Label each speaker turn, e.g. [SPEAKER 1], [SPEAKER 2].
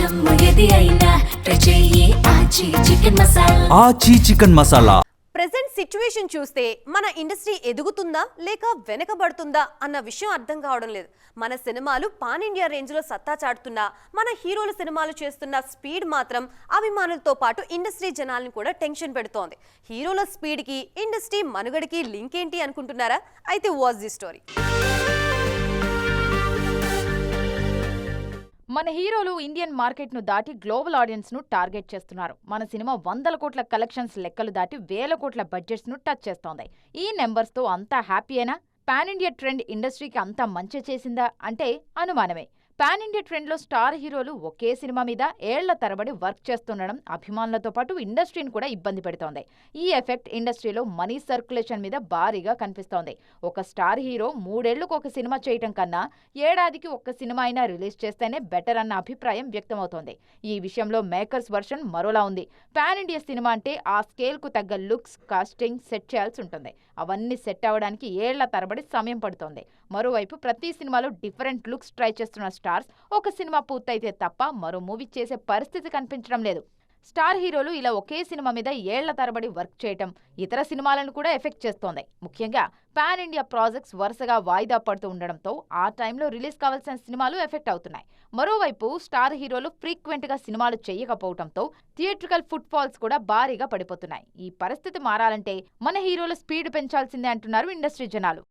[SPEAKER 1] ఏది అయినా ట్రై చెయ్యి ఆచి చికెన్ మసాలా.
[SPEAKER 2] ఆచి చికెన్ మసాలా.
[SPEAKER 3] ప్రెజెంట్ సిచ్యువేషన్ చూస్తే మన ఇండస్ట్రీ ఎదుగుతుందా లేక వెనకబడుతుందా అన్న విషయం అర్థం కావడం లేదు. మన సినిమాలు పాన్ ఇండియా రేంజ్లో సత్తా చాటుతున్నా మన హీరోల సినిమాలు చేస్తున్న స్పీడ్ మాత్రం అభిమానులతో పాటు ఇండస్ట్రీ జనాల్ని కూడా టెన్షన్ పెడుతోంది. హీరోల స్పీడ్కి ఇండస్ట్రీ మనుగడికి లింక్ ఏంటి అనుకుంటున్నారా? అయితే వాచ్ ది స్టోరీ.
[SPEAKER 4] మన హీరోలు ఇండియన్ మార్కెట్ను దాటి గ్లోబల్ ఆడియన్స్ను టార్గెట్ చేస్తున్నారు. మన సినిమా 100 కోట్ల కలెక్షన్స్ లెక్కలు దాటి 1000 కోట్ల బడ్జెట్స్ను టచ్ చేస్తోంది. ఈ నెంబర్స్తో అంతా హ్యాపీయేనా? పాన్ ఇండియా ట్రెండ్ ఇండస్ట్రీకి అంతా మంచి చేసిందా అంటే అనుమానమే. పాన్ ఇండియా ట్రెండ్లో స్టార్ హీరోలు ఒకే సినిమా మీద ఏళ్ల తరబడి వర్క్ చేస్తుండడం అభిమానులతో పాటు ఇండస్ట్రీని కూడా ఇబ్బంది పెడుతోంది. ఈ ఎఫెక్ట్ ఇండస్ట్రీలో మనీ సర్క్యులేషన్ మీద భారీగా కనిపిస్తోంది. ఒక స్టార్ హీరో 3 ఏళ్లకు ఒక సినిమా చేయటం కన్నా ఏడాదికి ఒక్క సినిమా అయినా రిలీజ్ చేస్తేనే బెటర్ అన్న అభిప్రాయం వ్యక్తమవుతోంది. ఈ విషయంలో మేకర్స్ వర్షన్ మరోలా ఉంది. పాన్ ఇండియా సినిమా అంటే ఆ స్కేల్కు తగ్గ లుక్స్, కాస్టింగ్ సెట్ చేయాల్సి ఉంటుంది. అవన్నీ సెట్ అవ్వడానికి ఏళ్ల తరబడి సమయం పడుతోంది. మరోవైపు ప్రతి సినిమాలో డిఫరెంట్ లుక్స్ ట్రై చేస్తున్న స్టార్స్ ఒక సినిమా పూర్తయితే తప్ప మరో మూవీ చేసే పరిస్థితి కనిపించడం లేదు. స్టార్ హీరోలు ఇలా ఒకే సినిమా మీద ఏళ్ల తరబడి వర్క్ చేయటం ఇతర సినిమాలను కూడా ఎఫెక్ట్ చేస్తోంది. ముఖ్యంగా పాన్ ఇండియా ప్రాజెక్ట్స్ వరుసగా వాయిదా పడుతూ ఉండడంతో ఆ టైంలో రిలీజ్ కావాల్సిన సినిమాలు ఎఫెక్ట్ అవుతున్నాయి. మరోవైపు స్టార్ హీరోలు ఫ్రీక్వెంట్గా సినిమాలు చేయకపోవడంతో థియేట్రికల్ ఫుట్ ఫాల్స్ కూడా భారీగా పడిపోతున్నాయి. ఈ పరిస్థితి మారాలంటే మన హీరోల స్పీడ్ పెంచాల్సిందే అంటున్నారు ఇండస్ట్రీ జనాలు.